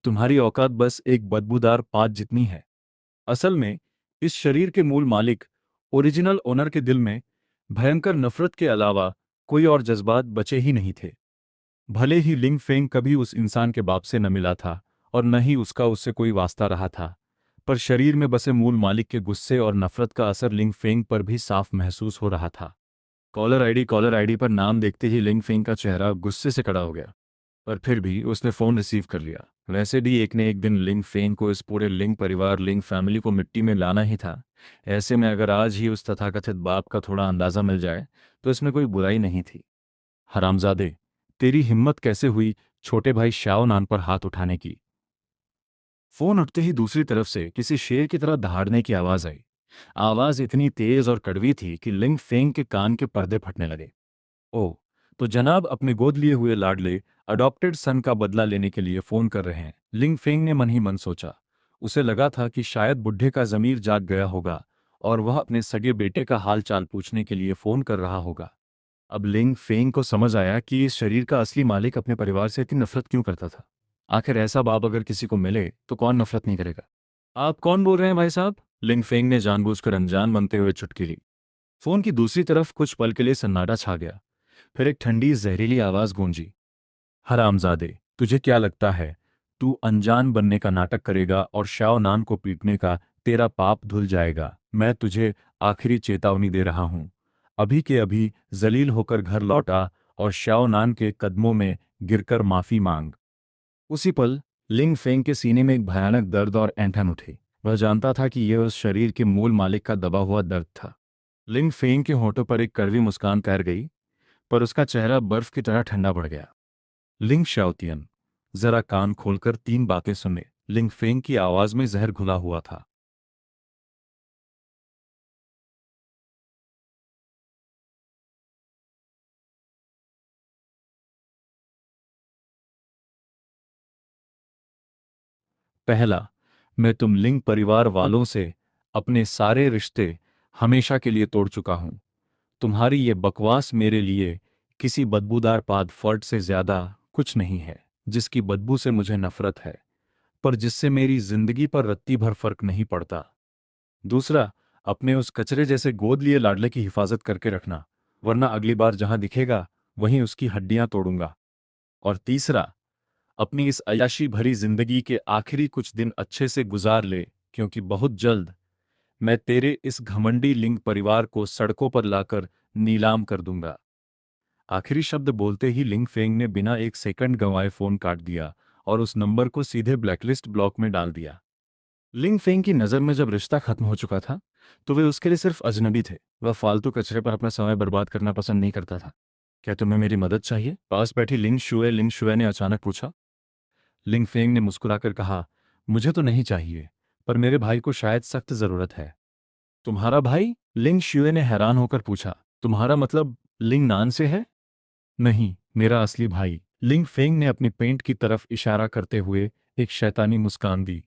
तुम्हारी औकात बस एक बदबूदार पात जितनी है। असल में इस शरीर के मूल मालिक, ओरिजिनल ओनर के दिल में भयंकर नफरत के अलावा कोई और जज्बात बचे ही नहीं थे। भले ही लिंग फेंग कभी उस इंसान के बाप से न मिला था और न ही उसका उससे कोई वास्ता रहा था, पर शरीर में बसे मूल मालिक के गुस्से और नफरत का असर लिंग फेंग पर भी साफ महसूस हो रहा था। कॉलर आईडी पर नाम देखते ही लिंग फेंग का चेहरा गुस्से से खड़ा हो गया, पर फिर भी उसने फ़ोन रिसीव कर लिया। वैसे भी एक ने एक दिन लिंग फेंग को इस पूरे लिंग परिवार लिंग फैमिली को मिट्टी में लाना ही था। ऐसे में अगर आज ही उस तथाकथित बाप का थोड़ा अंदाज़ा मिल जाए तो इसमें कोई बुराई नहीं थी। हरामजादे, तेरी हिम्मत कैसे हुई छोटे भाई शाओ नान पर हाथ उठाने की? फोन उठते ही दूसरी तरफ से किसी शेर की तरह दहाड़ने की आवाज आई। आवाज इतनी तेज और कड़वी थी कि लिंग फेंग के कान के पर्दे फटने लगे। ओह, तो जनाब अपने गोद लिए हुए लाडले अडॉप्टेड सन का बदला लेने के लिए फोन कर रहे हैं, लिंग फेंग ने मन ही मन सोचा। उसे लगा था कि शायद बुढ़े का जमीर जाग गया होगा और वह अपने सगे बेटे का हाल चाल पूछने के लिए फोन कर रहा होगा। अब लिंग फेंग को समझ आया कि इस शरीर का असली मालिक अपने परिवार से इतनी नफरत क्यों करता था। आखिर ऐसा बाप अगर किसी को मिले तो कौन नफरत नहीं करेगा। आप कौन बोल रहे हैं भाई साहब? लिंग फेंग ने जानबूझकर अनजान बनते हुए चुटकी ली। फोन की दूसरी तरफ कुछ पल के लिए सन्नाटा छा गया। फिर एक ठंडी जहरीली आवाज गूंजी। हरामजादे, तुझे क्या लगता है तू अनजान बनने का नाटक करेगा और शाओ नान को पीटने का तेरा पाप धुल जाएगा? मैं तुझे आखिरी चेतावनी दे रहा हूं। अभी के अभी जलील होकर घर लौटा और शाओ नान के कदमों में गिरकर माफी मांग। उसी पल लिंग फेंग के सीने में एक भयानक दर्द और ऐंठन उठी। वह जानता था कि यह उस शरीर के मूल मालिक का दबा हुआ दर्द था। लिंग फेंग के होठों पर एक कड़वी मुस्कान तैर गई, पर उसका चेहरा बर्फ की तरह ठंडा पड़ गया। लिंग शाओतियन, जरा कान खोलकर तीन बातें सुने। लिंग फेंग की आवाज में जहर घुला हुआ था। पहला, मैं तुम लिंग परिवार वालों से अपने सारे रिश्ते हमेशा के लिए तोड़ चुका हूं। तुम्हारी ये बकवास मेरे लिए किसी बदबूदार पाद फर्द से ज्यादा कुछ नहीं है, जिसकी बदबू से मुझे नफरत है, पर जिससे मेरी जिंदगी पर रत्ती भर फर्क नहीं पड़ता। दूसरा, अपने उस कचरे जैसे गोद लिए लाडले की हिफाजत करके रखना, वरना अगली बार जहां दिखेगा वहीं उसकी हड्डियां तोड़ूंगा। और तीसरा, अपनी इस अय्याशी भरी जिंदगी के आखिरी कुछ दिन अच्छे से गुजार ले, क्योंकि बहुत जल्द मैं तेरे इस घमंडी लिंग परिवार को सड़कों पर लाकर नीलाम कर दूंगा। आखिरी शब्द बोलते ही लिंग फेंग ने बिना एक सेकंड गंवाए फोन काट दिया और उस नंबर को सीधे ब्लैकलिस्ट ब्लॉक में डाल दिया। लिंग फेंग की नज़र में जब रिश्ता खत्म हो चुका था तो वे उसके लिए सिर्फ अजनबी थे। वह फालतू कचरे पर अपना समय बर्बाद करना पसंद नहीं करता था। क्या तुम्हें मेरी मदद चाहिए? पास बैठी लिंग शुए ने अचानक पूछा। लिंग फेंग ने मुस्कुराकर कहा, मुझे तो नहीं चाहिए, पर मेरे भाई को शायद सख्त जरूरत है। तुम्हारा भाई? लिंग शुए ने हैरान होकर पूछा। तुम्हारा मतलब लिंग नान से है? नहीं, मेरा असली भाई। लिंग फेंग ने अपनी पेंट की तरफ इशारा करते हुए एक शैतानी मुस्कान दी।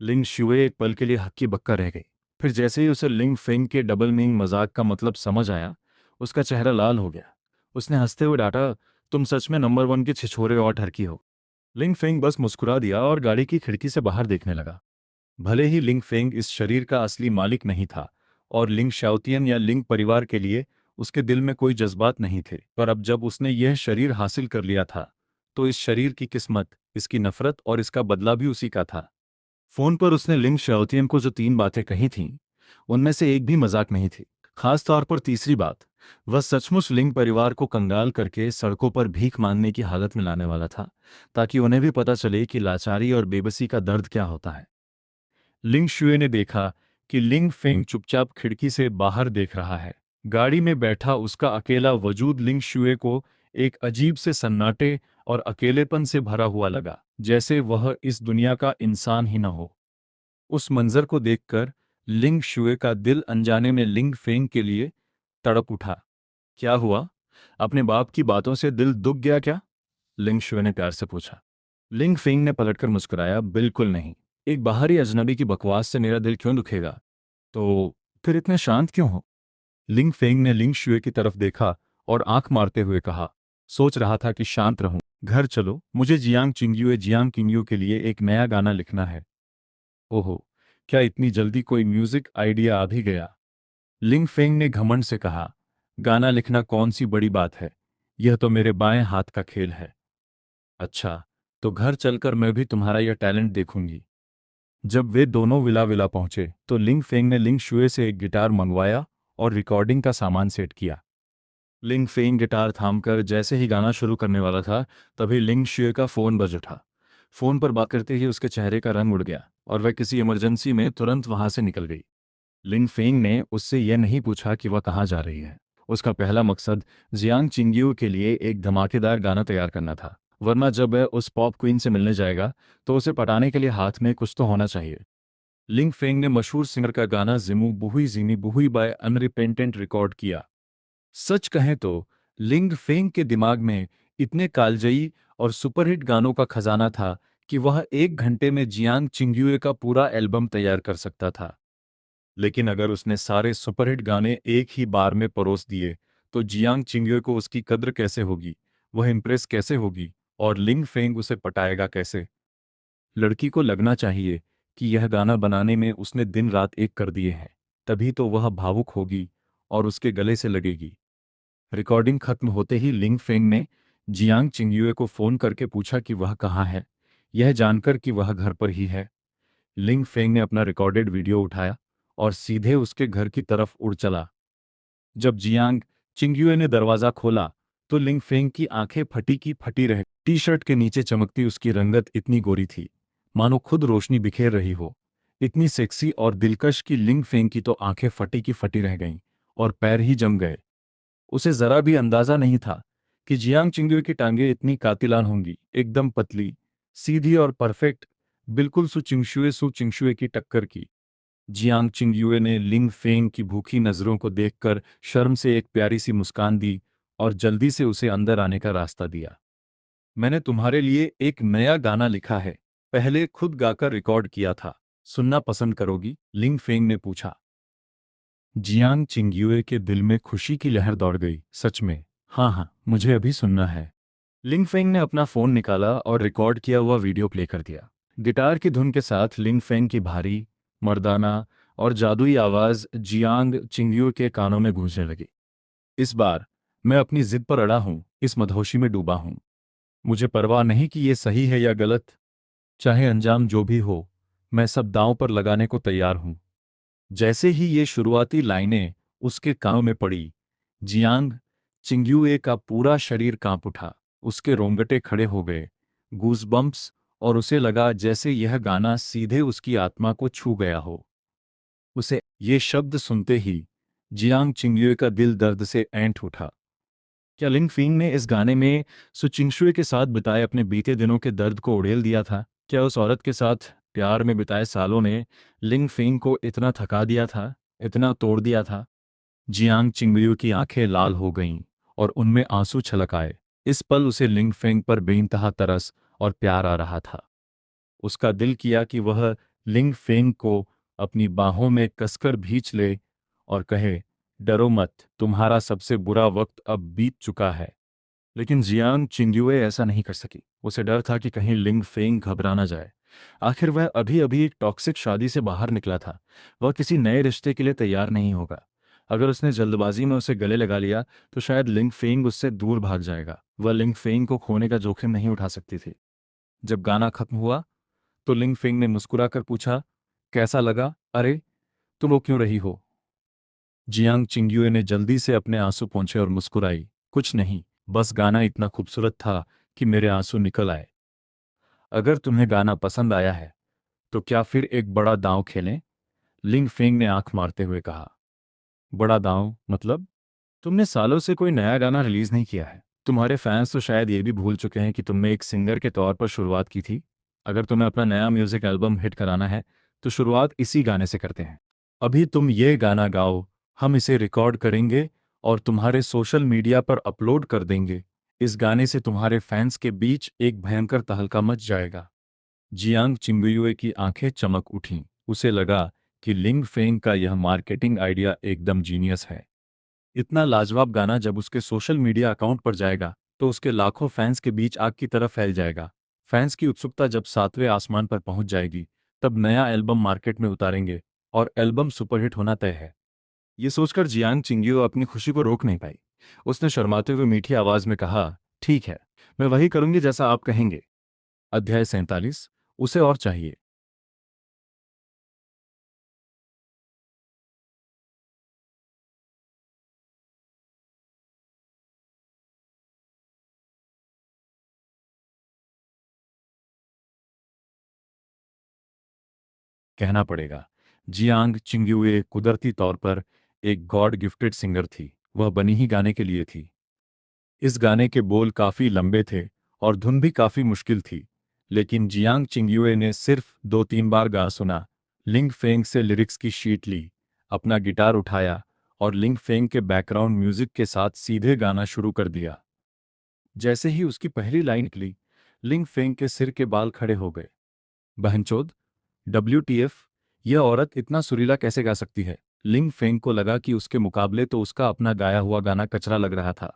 लिंग शुए एक पल के लिए हक्की बक्का रह गई। फिर जैसे ही उसे लिंग फेंग के डबल मीनिंग मजाक का मतलब समझ आया, उसका चेहरा लाल हो गया। उसने हंसते हुए डांटा, तुम सच में नंबर वन के छिछोरे और ठरकी हो। लिंग फेंग बस मुस्कुरा दिया और गाड़ी की खिड़की से बाहर देखने लगा। भले ही लिंग फेंग इस शरीर का असली मालिक नहीं था और लिंग शाओतियन या लिंग परिवार के लिए उसके दिल में कोई जज्बात नहीं थे, पर अब जब उसने यह शरीर हासिल कर लिया था तो इस शरीर की किस्मत, इसकी नफरत और इसका बदला भी उसी का था। फोन पर उसने लिंग शाओतियन को जो तीन बातें कही थीं, उनमें से एक भी मजाक नहीं थी। खास तौर पर तीसरी बात, वह सचमुच लिंग परिवार को कंगाल करके सड़कों पर भीख मांगने की हालत में लाने वाला था, ताकि उन्हें भी पता चले कि लाचारी और बेबसी का दर्द क्या होता है। लिंग शुए ने देखा कि लिंग फेंग चुपचाप खिड़की से बाहर देख रहा है। गाड़ी में बैठा उसका अकेला वजूद लिंग शुए को एक अजीब से सन्नाटे और अकेलेपन से भरा हुआ लगा, जैसे वह इस दुनिया का इंसान ही न हो। उस मंजर को देखकर लिंग शुए का दिल अनजाने में लिंग फेंग के लिए तड़प उठा। क्या हुआ? अपने बाप की बातों से दिल दुख गया क्या? लिंग शुए ने प्यार से पूछा। लिंग फेंग ने पलटकर मुस्कुराया, बिल्कुल नहीं। एक बाहरी अजनबी की बकवास से मेरा दिल क्यों दुखेगा? तो फिर इतने शांत क्यों हो? लिंग फेंग ने लिंग शुए की तरफ देखा और आंख मारते हुए कहा, सोच रहा था कि शांत रहूं, घर चलो, मुझे जियांग चिंगयुए के लिए एक नया गाना लिखना है। ओहो, क्या इतनी जल्दी कोई म्यूजिक आइडिया आ भी गया? लिंग फेंग ने घमंड से कहा, गाना लिखना कौन सी बड़ी बात है, यह तो मेरे बाएं हाथ का खेल है। अच्छा, तो घर चलकर मैं भी तुम्हारा यह टैलेंट देखूंगी। जब वे दोनों विला विला पहुंचे तो लिंग फेंग ने लिंग शुए से एक गिटार मंगवाया और रिकॉर्डिंग का सामान सेट किया। लिंग फेंग गिटार थामकर जैसे ही गाना शुरू करने वाला था, तभी लिंग शुए का फोन बज उठा। फोन पर बात करते ही उसके चेहरे का रंग उड़ गया और वह किसी इमरजेंसी में तुरंत वहां से निकल गई। लिंग फेंग ने उससे यह नहीं पूछा कि वह कहाँ जा रही है। उसका पहला मकसद जियांग चिंग्यू के लिए एक धमाकेदार गाना तैयार करना था, वरना जब वह उस पॉप क्वीन से मिलने जाएगा तो उसे पटाने के लिए हाथ में कुछ तो होना चाहिए। लिंग फेंग ने मशहूर सिंगर का गाना जिमू बुहुई जिनी बुहुई बाय अनरिपेंटेंट रिकॉर्ड किया। सच कहें तो लिंग फेंग के दिमाग में इतने कालजयी और सुपरहिट गानों का खजाना था कि वह 1 घंटे में जियांग चिंग्युए का पूरा एल्बम तैयार कर सकता था। लेकिन अगर उसने सारे सुपरहिट गाने एक ही बार में परोस दिए तो जियांग चिंग्युए को उसकी कद्र कैसे होगी, वह इम्प्रेस कैसे होगी, और लिंग फेंग उसे पटाएगा कैसे? लड़की को लगना चाहिए कि यह गाना बनाने में उसने दिन रात एक कर दिए हैं, तभी तो वह भावुक होगी और उसके गले से लगेगी। रिकॉर्डिंग खत्म होते ही लिंग फेंग ने जियांग चिंगयुए को फोन करके पूछा कि वह कहाँ है, यह जानकर कि वह घर पर ही है। लिंग फेंग ने अपना रिकॉर्डेड वीडियो उठाया और सीधे उसके घर की तरफ उड़ चला। जब जियांग चिंगयुए ने दरवाजा खोला तो लिंग फेंग की आंखें फटी की फटी रह। टी शर्ट के नीचे चमकती उसकी रंगत इतनी गोरी थी, मानो खुद रोशनी बिखेर रही हो। इतनी सेक्सी और दिलकश कि लिंग फेंग की तो आंखें फटी की फटी रह गईं और पैर ही जम गए। उसे जरा भी अंदाजा नहीं था कि जियांग चिंगुए की टांगें इतनी कातिलान होंगी, एकदम पतली, सीधी और परफेक्ट, बिल्कुल सु चिंगशुए की टक्कर की। जियांग चिंगयुए ने लिंग फेंग की भूखी नजरों को देखकर शर्म से एक प्यारी सी मुस्कान दी और जल्दी से उसे अंदर आने का रास्ता दिया। मैंने तुम्हारे लिए एक नया गाना लिखा है, पहले खुद गाकर रिकॉर्ड किया था, सुनना पसंद करोगी? लिंग फेंग ने पूछा। जियांग चिंगयुए के दिल में खुशी की लहर दौड़ गई। सच में? हाँ हाँ, मुझे अभी सुनना है। लिंग फेंग ने अपना फोन निकाला और रिकॉर्ड किया हुआ वीडियो प्ले कर दिया। गिटार की धुन के साथ लिंग फेंग की भारी, मर्दाना और जादुई आवाज जियांग चिंगयुए के कानों में गूंजने लगी। इस बार मैं अपनी जिद पर अड़ा हूं, इस मदहोशी में डूबा हूं। मुझे परवाह नहीं कि ये सही है या गलत, चाहे अंजाम जो भी हो, मैं सब दांव पर लगाने को तैयार हूं। जैसे ही ये शुरुआती लाइनें उसके कानों में पड़ी, जियांग चिंग्युए का पूरा शरीर कांप उठा, उसके रोंगटे खड़े हो गए, गूज़बम्प्स, और उसे लगा जैसे यह गाना सीधे उसकी आत्मा को छू गया हो। उसे ये शब्द सुनते ही जियांग चिंग्युए का दिल दर्द से ऐंठ उठा। क्या लिंग फिंग ने इस गाने में सुचिंगशुए के साथ बिताए अपने बीते दिनों के दर्द को उड़ेल दिया था? क्या उस औरत के साथ प्यार में बिताए सालों ने लिंग फिंग को इतना थका दिया था, इतना तोड़ दिया था? जियांग चिंगयू की आंखें लाल हो गईं और उनमें आंसू छलक आए। इस पल उसे लिंग फेंग पर बेइंतहा तरस और प्यार आ रहा था। उसका दिल किया कि वह लिंग फेंग को अपनी बाहों में कसकर भींच ले और कहे, डरो मत, तुम्हारा सबसे बुरा वक्त अब बीत चुका है। लेकिन जियांग चिंग्युए ऐसा नहीं कर सकी। उसे डर था कि कहीं लिंग फेंग घबरा ना जाए। आखिर वह अभी अभी एक टॉक्सिक शादी से बाहर निकला था। वह किसी नए रिश्ते के लिए तैयार नहीं होगा। अगर उसने जल्दबाजी में उसे गले लगा लिया तो शायद लिंग फेंग उससे दूर भाग जाएगा। वह लिंग फेंग को खोने का जोखिम नहीं उठा सकती थी। जब गाना खत्म हुआ तो लिंग फेंग ने मुस्कुराकर पूछा, कैसा लगा? अरे, तुम रो क्यों रही हो? जियांग चिंग्युए ने जल्दी से अपने आंसू पोंछे और मुस्कुराई, कुछ नहीं, बस गाना इतना खूबसूरत था कि मेरे आंसू निकल आए। अगर तुम्हें गाना पसंद आया है तो क्या फिर एक बड़ा दांव खेलें? लिंग फेंग ने आंख मारते हुए कहा। बड़ा दांव मतलब? तुमने सालों से कोई नया गाना रिलीज नहीं किया है। तुम्हारे फैंस तो शायद ये भी भूल चुके हैं कि तुमने एक सिंगर के तौर पर शुरुआत की थी। अगर तुम्हें अपना नया म्यूजिक एल्बम हिट कराना है तो शुरुआत इसी गाने से करते हैं। अभी तुम ये गाना गाओ, हम इसे रिकॉर्ड करेंगे और तुम्हारे सोशल मीडिया पर अपलोड कर देंगे। इस गाने से तुम्हारे फैंस के बीच एक भयंकर तहलका मच जाएगा। जियांग चिंगुयुए की आंखें चमक उठीं। उसे लगा कि लिंग फेंग का यह मार्केटिंग आइडिया एकदम जीनियस है। इतना लाजवाब गाना जब उसके सोशल मीडिया अकाउंट पर जाएगा तो उसके लाखों फैंस के बीच आग की तरह फैल जाएगा। फैंस की उत्सुकता जब सातवें आसमान पर पहुंच जाएगी, तब नया एल्बम मार्केट में उतारेंगे और एल्बम सुपरहिट होना तय है। ये सोचकर जियांग चिंग्यू अपनी खुशी को रोक नहीं पाई। उसने शर्माते हुए मीठी आवाज में कहा, ठीक है, मैं वही करूंगी जैसा आप कहेंगे। अध्याय 47। उसे और चाहिए। कहना पड़ेगा, जियांग चिंग्युए कुदरती तौर पर एक गॉड गिफ्टेड सिंगर थी। वह बनी ही गाने के लिए थी। इस गाने के बोल काफी लंबे थे और धुन भी काफी मुश्किल थी। लेकिन जियांग चिंग्युए ने सिर्फ 2-3 बार गा सुना, लिंग फेंग से लिरिक्स की शीट ली, अपना गिटार उठाया और लिंग फेंग के बैकग्राउंड म्यूजिक के साथ सीधे गाना शुरू कर दिया। जैसे ही उसकी पहली लाइन निकली, लिंग फेंग के सिर के बाल खड़े हो गए। बहनचोद, WTF, यह औरत इतना सुरीला कैसे गा सकती है? लिंग फेंग को लगा कि उसके मुकाबले तो उसका अपना गाया हुआ गाना कचरा लग रहा था।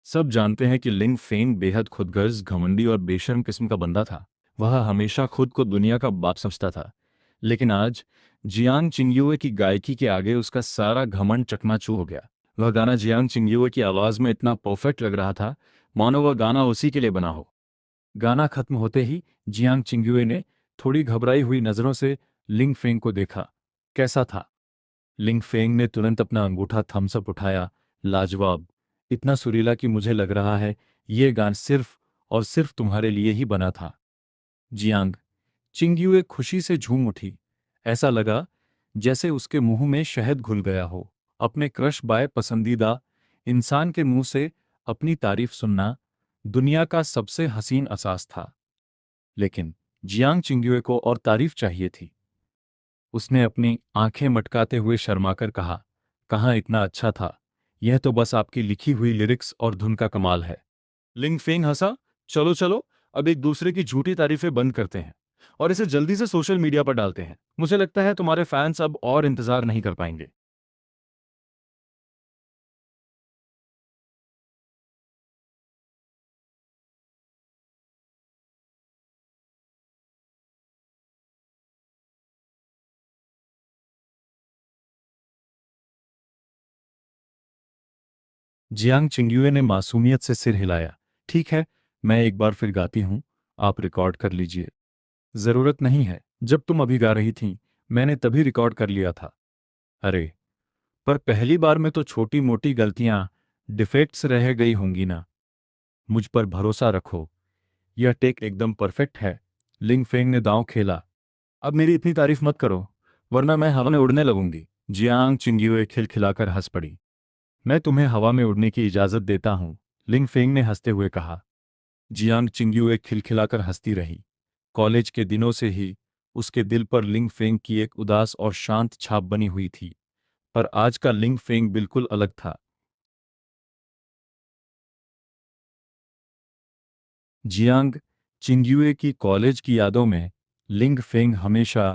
सब जानते हैं कि लिंग फेंग बेहद खुदगर्ज, घमंडी और बेशर्म किस्म का बंदा था। वह हमेशा खुद को दुनिया का बाप समझता था। लेकिन आज जियांग चिंग्युए की गायकी के आगे उसका सारा घमंड चकनाचूर हो गया। वह गाना जियांग चिंग्युए की आवाज में इतना परफेक्ट लग रहा था, मानो वह गाना उसी के लिए बना हो। गाना खत्म होते ही जियांग चिंग्युए ने थोड़ी घबराई हुई नजरों से लिंग फेंग को देखा। कैसा था? लिंग फेंग ने तुरंत अपना अंगूठा थम्स अप उठाया। लाजवाब, इतना सुरीला कि मुझे लग रहा है ये गान सिर्फ और सिर्फ तुम्हारे लिए ही बना था। जियांग चिंग्युए खुशी से झूम उठी। ऐसा लगा जैसे उसके मुंह में शहद घुल गया हो। अपने क्रश बाय पसंदीदा इंसान के मुंह से अपनी तारीफ सुनना दुनिया का सबसे हसीन एहसास था। लेकिन जियांग चिंग्युए को और तारीफ चाहिए थी। उसने अपनी आंखें मटकाते हुए शर्माकर कहा, कहाँ इतना अच्छा था, यह तो बस आपकी लिखी हुई लिरिक्स और धुन का कमाल है। लिंग फेंग हंसा। चलो चलो, अब एक दूसरे की झूठी तारीफें बंद करते हैं और इसे जल्दी से सोशल मीडिया पर डालते हैं। मुझे लगता है तुम्हारे फैंस अब और इंतजार नहीं कर पाएंगे। जियांग चिंग्युए ने मासूमियत से सिर हिलाया। ठीक है, मैं एक बार फिर गाती हूँ, आप रिकॉर्ड कर लीजिए। जरूरत नहीं है, जब तुम अभी गा रही थीं, मैंने तभी रिकॉर्ड कर लिया था। अरे, पर पहली बार में तो छोटी मोटी गलतियां, डिफेक्ट्स रह गई होंगी ना। मुझ पर भरोसा रखो, यह टेक एकदम परफेक्ट है। लिंग फेंग ने दांव खेला। अब मेरी इतनी तारीफ मत करो, वरना मैं हवा में उड़ने लगूंगी। जियांग चिंग्युए खिलखिलाकर हंस पड़ी। मैं तुम्हें हवा में उड़ने की इजाजत देता हूँ, लिंग फेंग ने हंसते हुए कहा। जियांग चिंग्युए खिलखिलाकर हंसती रही। कॉलेज के दिनों से ही उसके दिल पर लिंग फेंग की एक उदास और शांत छाप बनी हुई थी। पर आज का लिंग फेंग बिल्कुल अलग था। जियांग चिंग्युए की कॉलेज की यादों में लिंग फेंग हमेशा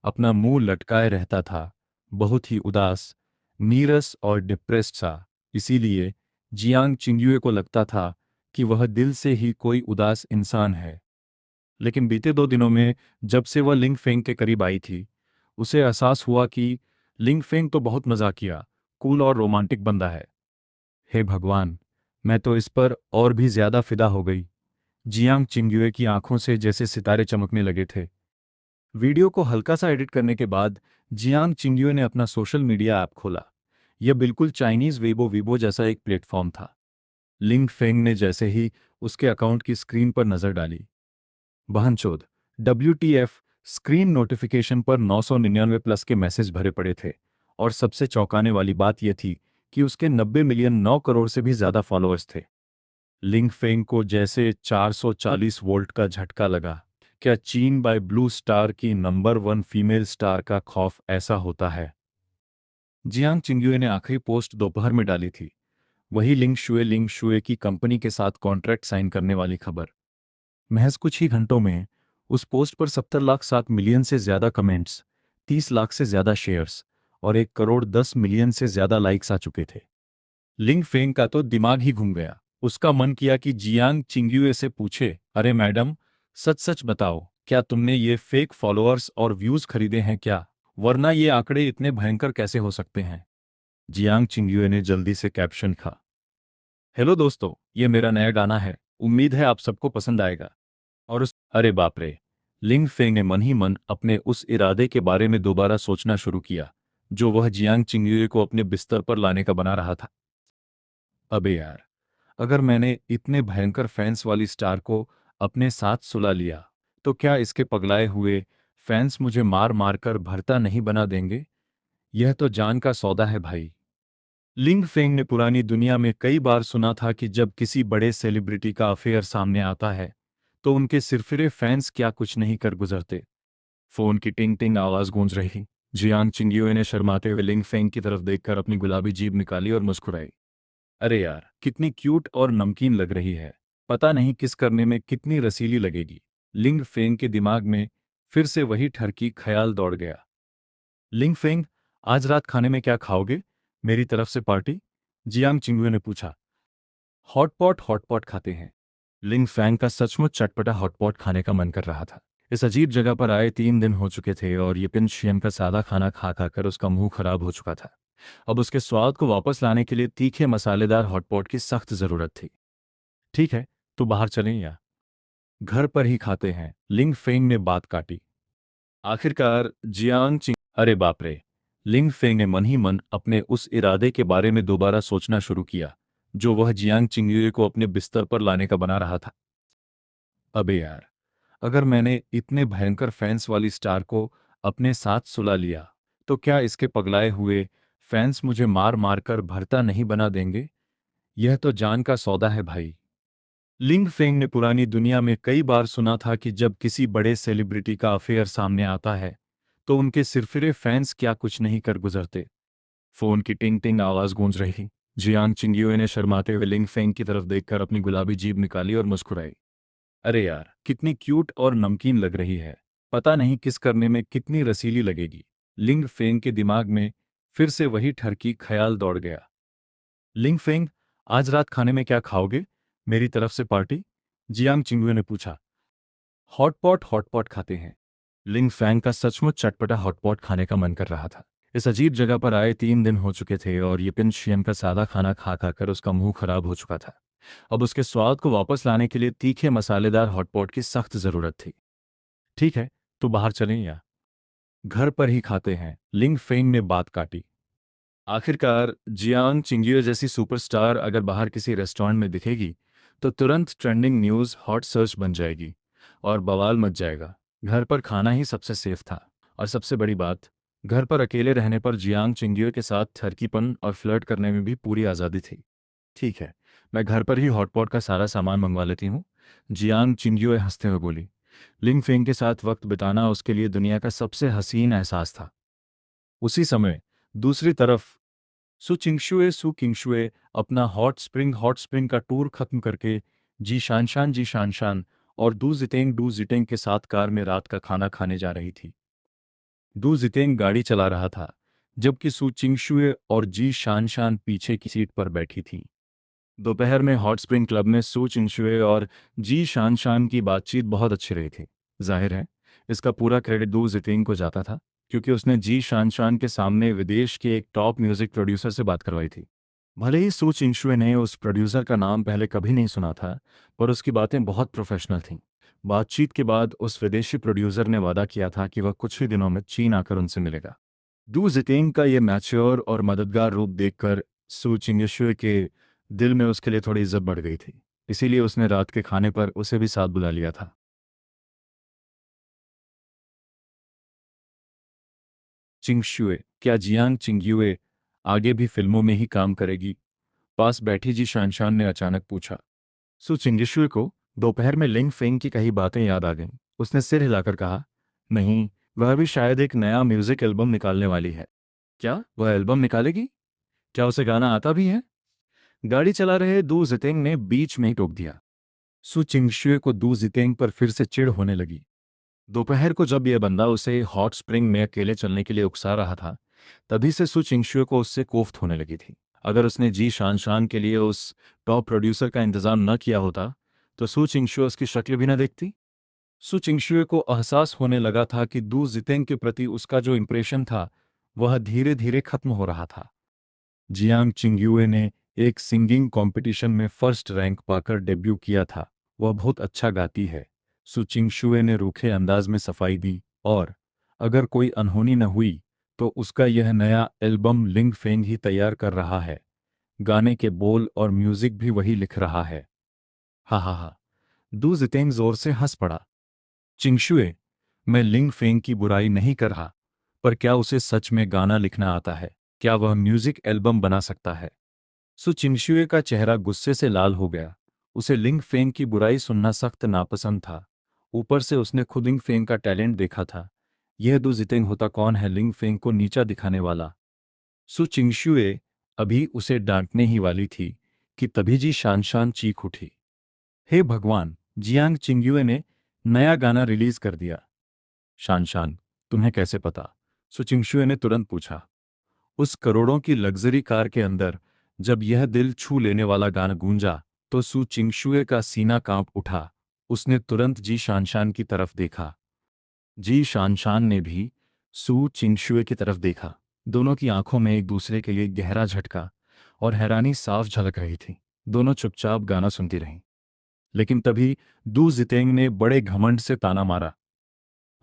अपना मुंह लटकाए रहता था, बहुत ही उदास, नीरस और डिप्रेस्ड सा। इसीलिए जियांग चिंग्युए को लगता था कि वह दिल से ही कोई उदास इंसान है। लेकिन बीते 2 दिनों में जब से वह लिंग फेंग के करीब आई थी, उसे एहसास हुआ कि लिंग फेंग तो बहुत मजाकिया, कूल और रोमांटिक बंदा है। हे भगवान, मैं तो इस पर और भी ज्यादा फिदा हो गई। जियांग चिंग्युए की आंखों से जैसे सितारे चमकने लगे थे। वीडियो को हल्का सा एडिट करने के बाद जियांग चिंग्युए ने अपना सोशल मीडिया ऐप खोला। यह बिल्कुल चाइनीज वेबो वीबो जैसा एक प्लेटफॉर्म था। लिंग फेंग ने जैसे ही उसके अकाउंट की स्क्रीन पर नजर डाली, बहनचोद, WTF, स्क्रीन नोटिफिकेशन पर 999 प्लस के मैसेज भरे पड़े थे। और सबसे चौंकाने वाली बात यह थी कि उसके 90 मिलियन 9 करोड़ से भी ज्यादा फॉलोअर्स थे। लिंग फेंग को जैसे 440 वोल्ट का झटका लगा। क्या चीन बाय ब्लू स्टार की नंबर 1 फीमेल स्टार का खौफ ऐसा होता है? जियांग चिंग्युए ने आखिरी पोस्ट दोपहर में डाली थी। वही लिंग शुए की कंपनी के साथ कॉन्ट्रैक्ट साइन करने वाली खबर। महज कुछ ही घंटों में उस पोस्ट पर 70 लाख 7 मिलियन से ज्यादा कमेंट्स, 30 लाख से ज्यादा शेयर्स और 1 करोड़ 10 मिलियन से ज्यादा लाइक्स आ चुके थे। लिंग फेंग का तो दिमाग ही घूम गया। उसका मन किया कि जियांग चिंग्युए से पूछे, अरे मैडम, सच सच बताओ, क्या तुमने ये फेक फॉलोअर्स और व्यूज खरीदे हैं क्या? वरना ये आंकड़े इतने भयंकर कैसे हो सकते हैं? जियांग चिंग्युए ने जल्दी से कैप्शन लिखा, हेलो दोस्तों, ये मेरा नया गाना है, उम्मीद है आप सबको पसंद आएगा। और उस अरे बाप रे! लिंग फेंग ने मन ही मन अपने उस इरादे के बारे में दोबारा सोचना शुरू किया जो वह जियांग चिंग्युए को अपने बिस्तर पर लाने का बना रहा था। अबे यार, अगर मैंने इतने भयंकर फैंस वाली स्टार को अपने साथ सुला लिया तो क्या इसके पगलाए हुए फैंस मुझे मार मार कर भरता नहीं बना देंगे? यह तो जान का सौदा है भाई। लिंग फेंग ने पुरानी दुनिया में कई बार सुना था कि जब किसी बड़े सेलिब्रिटी का अफेयर सामने आता है तो उनके सिरफिरे फैंस क्या कुछ नहीं कर गुजरते। फोन की टिंग टिंग आवाज गूंज रही। जियांग चिंग्युए ने शर्माते हुए लिंग फेंग की तरफ देखकर अपनी गुलाबी जीभ निकाली और मुस्कुराई। अरे यार, कितनी क्यूट और नमकीन लग रही है। पता नहीं किस करने में कितनी रसीली लगेगी। लिंग फेंग के दिमाग में फिर से वही ठरकी ख्याल दौड़ गया। लिंग फेंग, आज रात खाने में क्या खाओगे? मेरी तरफ से पार्टी? जियांग चिंगुए ने पूछा। हॉटपॉट खाते हैं। लिंग फैंग का सचमुच चटपटा हॉटपॉट खाने का मन कर रहा था। इस अजीब जगह पर आए 3 दिन हो चुके थे और ये पिंशियन का सादा खाना खा खाकर उसका मुंह खराब हो चुका था। अब उसके स्वाद को वापस लाने के लिए तीखे मसालेदार हॉटपॉट की सख्त जरूरत थी। ठीक है, तो बाहर चलें या घर पर ही खाते हैं? लिंग फेंग ने बात काटी। आखिरकार जियांग चिंग अरे बाप रे! लिंग फेंग ने मन ही मन अपने उस इरादे के बारे में दोबारा सोचना शुरू किया जो वह जियांग चिंगुए को अपने बिस्तर पर लाने का बना रहा था। अबे यार, अगर मैंने इतने भयंकर फैंस वाली स्टार को अपने साथ सुला लिया तो क्या इसके पगलाए हुए फैंस मुझे मार मार कर भरता नहीं बना देंगे? यह तो जान का सौदा है भाई। लिंग फेंग ने पुरानी दुनिया में कई बार सुना था कि जब किसी बड़े सेलिब्रिटी का अफेयर सामने आता है तो उनके सिरफिरे फैंस क्या कुछ नहीं कर गुजरते। फोन की टिंग टिंग आवाज गूंज रही। जियांग चिंग्युए ने शर्माते हुए लिंग फेंग की तरफ देखकर अपनी गुलाबी जीभ निकाली और मुस्कुराई। अरे यार, कितनी क्यूट और नमकीन लग रही है। पता नहीं किस करने में कितनी रसीली लगेगी। लिंग फेंग के दिमाग में फिर से वही ठरकी ख्याल दौड़ गया। लिंग फेंग, आज रात खाने में क्या खाओगे? मेरी तरफ से पार्टी? जियांग चिंगुए ने पूछा। हॉटपॉट खाते हैं। लिंग फैंग का सचमुच चटपटा हॉटपॉट खाने का मन कर रहा था। इस अजीब जगह पर आए 3 दिन हो चुके थे और ये पिंशियन का सादा खाना खा खाकर उसका मुंह खराब हो चुका था। अब उसके स्वाद को वापस लाने के लिए तीखे मसालेदार हॉटपॉट की सख्त जरूरत थी। ठीक है, तो बाहर चलें या घर पर ही खाते हैं? लिंग फेंग ने बात काटी। आखिरकार जियांग चिंगियो जैसी सुपरस्टार अगर बाहर किसी रेस्टोरेंट में दिखेगी तो तुरंत ट्रेंडिंग न्यूज़ हॉट सर्च बन जाएगी और बवाल मच जाएगा। घर पर खाना ही सबसे सेफ था। और सबसे बड़ी बात, घर पर अकेले रहने पर जियांग चिंगियो के साथ ठरकीपन और फ्लर्ट करने में भी पूरी आज़ादी थी। ठीक है, मैं घर पर ही हॉटपॉट का सारा सामान मंगवा लेती हूँ। जियांग चिंगियो हंसते हुए बोली। लिंग फेंग के साथ वक्त बिताना उसके लिए दुनिया का सबसे हसीन एहसास था। उसी समय दूसरी तरफ सु किंगशुए अपना हॉट स्प्रिंग का टूर खत्म करके जी शान शान और डू जिटेंग के साथ कार में रात का खाना खाने जा रही थी। डू जितेंग गाड़ी चला रहा था जबकि सु चिंगशुए और जी शान शान पीछे की सीट पर बैठी थी। दोपहर में हॉट स्प्रिंग क्लब में सु चिंगशुए और जी शान शान की बातचीत बहुत अच्छी रही थी। जाहिर है, इसका पूरा क्रेडिट डू जितेंग को जाता था क्योंकि उसने जी शान शान के सामने विदेश के एक टॉप म्यूजिक प्रोड्यूसर से बात करवाई थी। भले ही सू चिंशुए ने उस प्रोड्यूसर का नाम पहले कभी नहीं सुना था, पर उसकी बातें बहुत प्रोफेशनल थीं। बातचीत के बाद उस विदेशी प्रोड्यूसर ने वादा किया था कि वह कुछ ही दिनों में चीन आकर उनसे मिलेगा। डू जितेंग का ये मैच्योर और मददगार रूप देखकर सू चिंगशुए के दिल में उसके लिए थोड़ी इज्जत बढ़ गई थी। इसीलिए उसने रात के खाने पर उसे भी साथ बुला लिया था। चिंगशुए, क्या जियांग चिंग्युए आगे भी फिल्मों में ही काम करेगी? पास बैठी जी शानशान ने अचानक पूछा। सु चिंगिशुए को दोपहर में लिंग फेंग की कही बातें याद आ गईं। उसने सिर हिलाकर कहा, नहीं, वह भी शायद एक नया म्यूजिक एल्बम निकालने वाली है। क्या वह एल्बम निकालेगी? क्या उसे गाना आता भी है? गाड़ी चला रहे दू जितेंग ने बीच में ही टोक दिया। सु चिंगशुए को दू जितेंग पर फिर से चिढ़ होने लगी। दोपहर को जब यह बंदा उसे हॉट स्प्रिंग में अकेले चलने के लिए उकसा रहा था, तभी से सु चिंगशुए को उससे कोफ्त होने लगी थी। अगर उसने जी शान के लिए उस टॉप प्रोड्यूसर का इंतजाम न किया होता तो सू चिंगशुए उसकी शक्ल भी न देखती। सू चिंगशुए को एहसास होने लगा था कि दू जितेंग के प्रति उसका जो इंप्रेशन था वह धीरे धीरे खत्म हो रहा था। जियांग चिंगयुए ने एक सिंगिंग कंपटीशन में फर्स्ट रैंक पाकर डेब्यू किया था। वह बहुत अच्छा गाती है। सू चिंगशुए ने रूखे अंदाज में सफाई दी, और अगर कोई अनहोनी न हुई तो उसका यह नया एल्बम लिंग फेंग ही तैयार कर रहा है। गाने के बोल और म्यूजिक भी वही लिख रहा है। हा हा हा। दू जितेंग जोर से हंस पड़ा। चिंगशुए, मैं लिंग फेंग की बुराई नहीं कर रहा, पर क्या उसे सच में गाना लिखना आता है? क्या वह म्यूजिक एल्बम बना सकता है? सो चिंगशुए का चेहरा गुस्से से लाल हो गया। उसे लिंग फेंग की बुराई सुनना सख्त नापसंद था। ऊपर से उसने खुद लिंग फेंग का टैलेंट देखा था। यह दो जितेंग होता कौन है लिंग फेंग को नीचा दिखाने वाला? सो चिंगशुए अभी उसे डांटने ही वाली थी कि तभी जी शान शान चीख उठी। हे भगवान, जियांग चिंगयुए ने नया गाना रिलीज कर दिया। शान शान, तुम्हें कैसे पता? सो चिंगशुए ने तुरंत पूछा। उस करोड़ों की लग्जरी कार के अंदर जब यह दिल छू लेने वाला गाना गूंजा तो सू चिंगशुए का सीना कांप उठा। उसने तुरंत जी शानशान की तरफ देखा। जी शानशान ने भी सू चिंगशुए की तरफ देखा। दोनों की आंखों में एक दूसरे के लिए गहरा झटका और हैरानी साफ झलक रही थी। दोनों चुपचाप गाना सुनती रहीं। लेकिन तभी दू जितेंग ने बड़े घमंड से ताना मारा।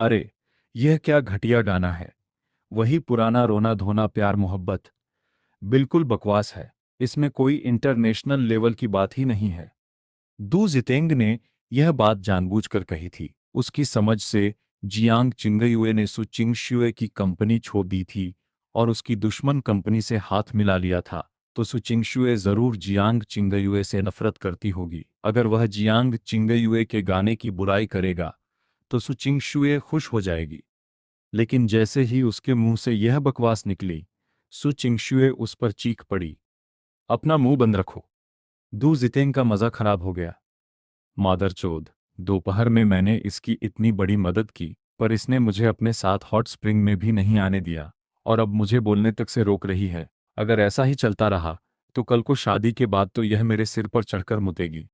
अरे, यह क्या घटिया गाना है? वही पुराना रोना धोना प्यार मोहब्बत। बिल्कुल बकवास है। इसमें कोई इंटरनेशनल लेवल की बात ही नहीं है। दू जितेंग ने यह बात जानबूझकर कही थी। उसकी समझ से जियांग चिंगयुए ने सु चिंगशुए की कंपनी छोड़ दी थी और उसकी दुश्मन कंपनी से हाथ मिला लिया था, तो सु चिंगशुए जरूर जियांग चिंगयुए से नफरत करती होगी। अगर वह जियांग चिंगयुए के गाने की बुराई करेगा तो सु चिंगशुए खुश हो जाएगी। लेकिन जैसे ही उसके मुंह से यह बकवास निकली, सु चिंगशुए उस पर चीख पड़ी। अपना मुंह बंद रखो। दू जितेंग का मजा खराब हो गया। मादरचोद, दोपहर में मैंने इसकी इतनी बड़ी मदद की, पर इसने मुझे अपने साथ हॉट स्प्रिंग में भी नहीं आने दिया, और अब मुझे बोलने तक से रोक रही है। अगर ऐसा ही चलता रहा तो कल को शादी के बाद तो यह मेरे सिर पर चढ़कर मुतेगी।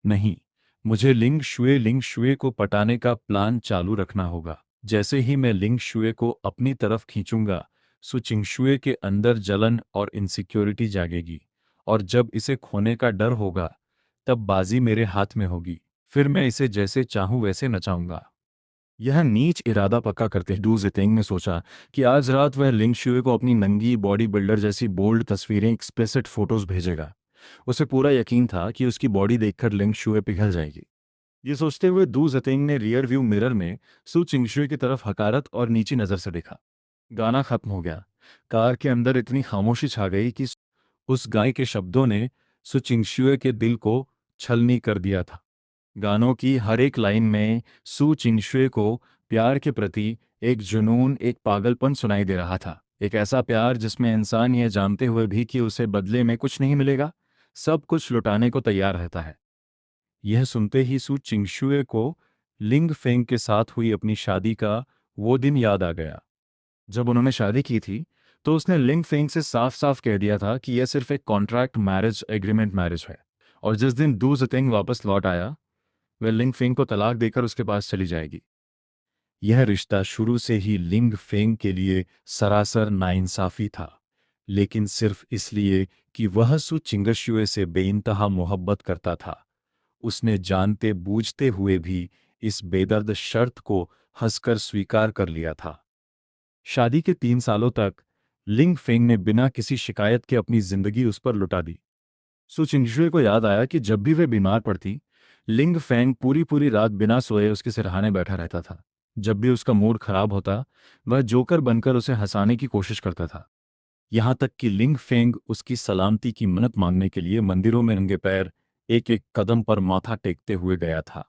नहीं, मुझे लिंग शुए को पटाने का प्लान चालू रखना होगा। जैसे ही मैं लिंग शुए को अपनी तरफ खींचूंगा, सु चिंगशुए के अंदर जलन और इनसिक्योरिटी जागेगी, और जब इसे खोने का डर होगा तब बाजी मेरे हाथ में होगी। फिर मैं इसे जैसे चाहूं वैसे नचाऊंगा। यह नीच इरादा पक्का करते डू जितेंग ने सोचा कि आज रात वह लिंग शुए को अपनी नंगी बॉडी बिल्डर जैसी बोल्ड तस्वीरें, एक्सप्लिसिट फोटोज भेजेगा। उसे पूरा यकीन था कि उसकी बॉडी देखकर लिंग शुए पिघल जाएगी। ये सोचते हुए दू जतिंग ने रियर व्यू मिरर में सु चिंगशुए की तरफ हकारत और नीची नजर से देखा। गाना खत्म हो गया। कार के अंदर इतनी खामोशी छा गई कि उस गाय के शब्दों ने सु चिंगशुए के दिल को छलनी कर दिया था। गानों की हर एक लाइन में सु चिंगशुए को प्यार के प्रति एक जुनून, एक पागलपन सुनाई दे रहा था। एक ऐसा प्यार जिसमें इंसान यह जानते हुए भी कि उसे बदले में कुछ नहीं मिलेगा, सब कुछ लुटाने को तैयार रहता है। यह सुनते ही सु चिंगशुए को लिंग फेंग के साथ हुई अपनी शादी का वो दिन याद आ गया। जब उन्होंने शादी की थी तो उसने लिंग फेंग से साफ साफ कह दिया था कि यह सिर्फ एक कॉन्ट्रैक्ट मैरिज एग्रीमेंट मैरिज है, और जिस दिन दू जितेंग वापस लौट आया वह लिंग फेंग को तलाक देकर उसके पास चली जाएगी। यह रिश्ता शुरू से ही लिंग फेंग के लिए सरासर नाइंसाफी था, लेकिन सिर्फ इसलिए कि वह सु चिंगशुए से बेइंतहा मोहब्बत करता था। उसने जानते बूझते हुए भी इस बेदर्द शर्त को हंसकर स्वीकार कर लिया था। शादी के 3 सालों तक लिंग फेंग ने बिना किसी शिकायत के अपनी जिंदगी उस पर लुटा दी। सु चिंगशुए को याद आया कि जब भी वे बीमार पड़ती, लिंग फेंग पूरी पूरी रात बिना सोए उसके सिरहाने बैठा रहता था। जब भी उसका मूड खराब होता, वह जोकर बनकर उसे हंसाने की कोशिश करता था। यहाँ तक कि लिंग फेंग उसकी सलामती की मन्नत मांगने के लिए मंदिरों में नंगे पैर एक एक कदम पर माथा टेकते हुए गया था।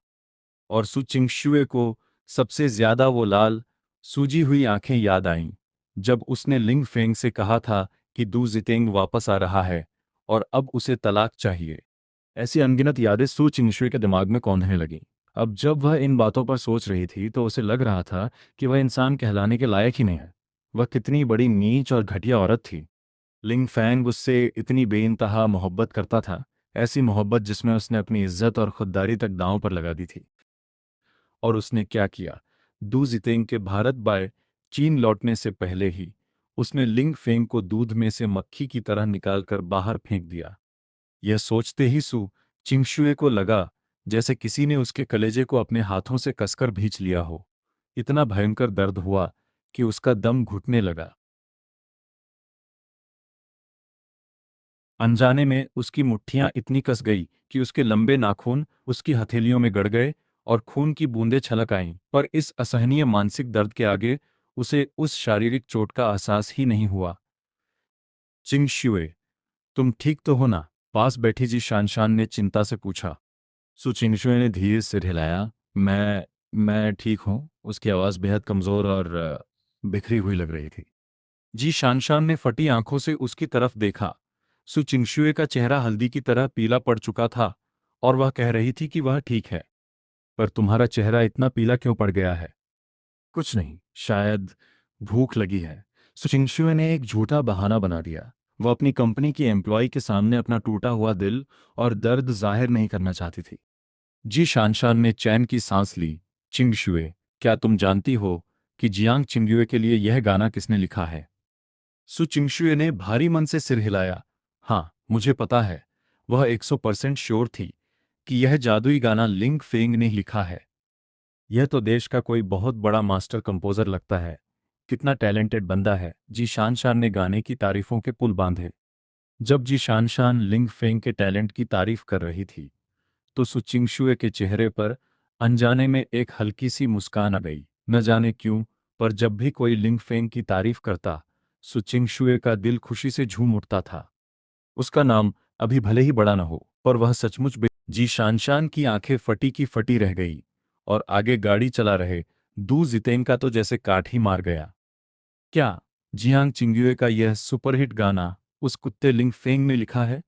और सु चिंगशुए को सबसे ज्यादा वो लाल सूजी हुई आंखें याद आईं जब उसने लिंग फेंग से कहा था कि दू जितेंग वापस आ रहा है और अब उसे तलाक चाहिए। ऐसी अनगिनत यादें सु चिंगशुए के दिमाग में कौंधने लगीं। अब जब वह इन बातों पर सोच रही थी तो उसे लग रहा था कि वह इंसान कहलाने के लायक ही नहीं है। वह कितनी बड़ी नीच और घटिया औरत थी। लिंग फैंग उससे इतनी बेइंतहा मोहब्बत करता था, ऐसी मोहब्बत जिसमें उसने अपनी इज्जत और खुददारी तक दांव पर लगा दी थी। और उसने क्या किया? दू जितेंग के भारत बाय चीन लौटने से पहले ही उसने लिंग फेंग को दूध में से मक्खी की तरह निकालकर बाहर फेंक दिया। यह सोचते ही सु चिंगशुए को लगा जैसे किसी ने उसके कलेजे को अपने हाथों से कसकर भींच लिया हो। इतना भयंकर दर्द हुआ कि उसका दम घुटने लगा। अनजाने में उसकी मुट्ठियां इतनी कस गई कि उसके लंबे नाखून उसकी हथेलियों में गड़ गए और खून की बूंदें छलक आईं। पर इस असहनीय मानसिक दर्द के आगे उसे उस शारीरिक चोट का एहसास ही नहीं हुआ। चिंगशुए, तुम ठीक तो हो ना? पास बैठी जी शानशान ने चिंता से पूछा। सु चिंगशुए ने धीरे सिर हिलाया। मैं ठीक हूँ। उसकी आवाज़ बेहद कमज़ोर और बिखरी हुई लग रही थी। जी शानशान ने फटी आंखों से उसकी तरफ देखा। सु चिंगशुए का चेहरा हल्दी की तरह पीला पड़ चुका था और वह कह रही थी कि वह ठीक है। पर तुम्हारा चेहरा इतना पीला क्यों पड़ गया है? कुछ नहीं, शायद भूख लगी है। सु चिंगशुए ने एक झूठा बहाना बना दिया। वह अपनी कंपनी की एम्प्लॉय के सामने अपना टूटा हुआ दिल और दर्द जाहिर नहीं करना चाहती थी। जी शानशान ने चैन की सांस ली। चिंगशुए, क्या तुम जानती हो कि जियांग चिंगयुए के लिए यह गाना किसने लिखा है? सु चिंगशुए ने भारी मन से सिर हिलाया। हाँ, मुझे पता है। वह 100% श्योर थी कि यह जादुई गाना लिंग फेंग ने लिखा है। यह तो देश का कोई बहुत बड़ा मास्टर कंपोजर लगता है। कितना टैलेंटेड बंदा है। जी शानशान ने गाने की तारीफों के पुल बांधे। जब जी शानशान लिंग फेंग के टैलेंट की तारीफ कर रही थी तो सु चिंगशुए के चेहरे पर अनजाने में एक हल्की सी मुस्कान आ गई। न जाने क्यों, पर जब भी कोई लिंग फेंग की तारीफ करता सु चिंगशुए का दिल खुशी से झूम उठता था। उसका नाम अभी भले ही बड़ा न हो, पर वह सचमुच जी शानशान की आंखें फटी की फटी रह गई और आगे गाड़ी चला रहे दू जितेंग का तो जैसे काठ ही मार गया। क्या जियांग चिंगुए का यह सुपरहिट गाना उस कुत्ते लिंग फेंग ने लिखा है?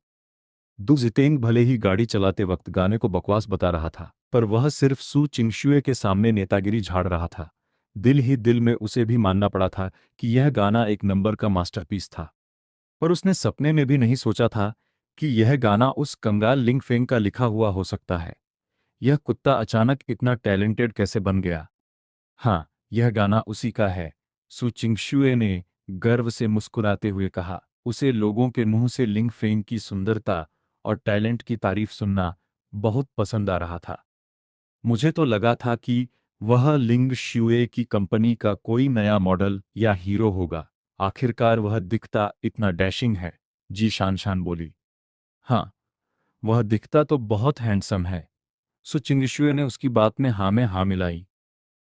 दु जितेंग भले ही गाड़ी चलाते वक्त गाने को बकवास बता रहा था, पर वह सिर्फ सु चिंगशुए के सामने नेतागिरी झाड़ रहा था। दिल ही दिल में उसे भी मानना पड़ा था कि यह गाना एक नंबर का मास्टरपीस था। पर उसने सपने में भी नहीं सोचा था कि यह गाना उस कंगाल लिंगफेंग का लिखा हुआ हो सकता है। यह कुत्ता अचानक इतना टैलेंटेड कैसे बन गया? हाँ, यह गाना उसी का है। सु चिंगशुए ने गर्व से मुस्कुराते हुए कहा। उसे लोगों के मुंह से लिंगफेंग की सुंदरता और टैलेंट की तारीफ सुनना बहुत पसंद आ रहा था। मुझे तो लगा था कि वह लिंग शुए की कंपनी का कोई नया मॉडल या हीरो होगा। आखिरकार वह दिखता इतना डैशिंग है। जी शानशान बोली। हाँ, वह दिखता तो बहुत हैंडसम है। सु चिंगशुए ने उसकी बात में हाँ मिलाई।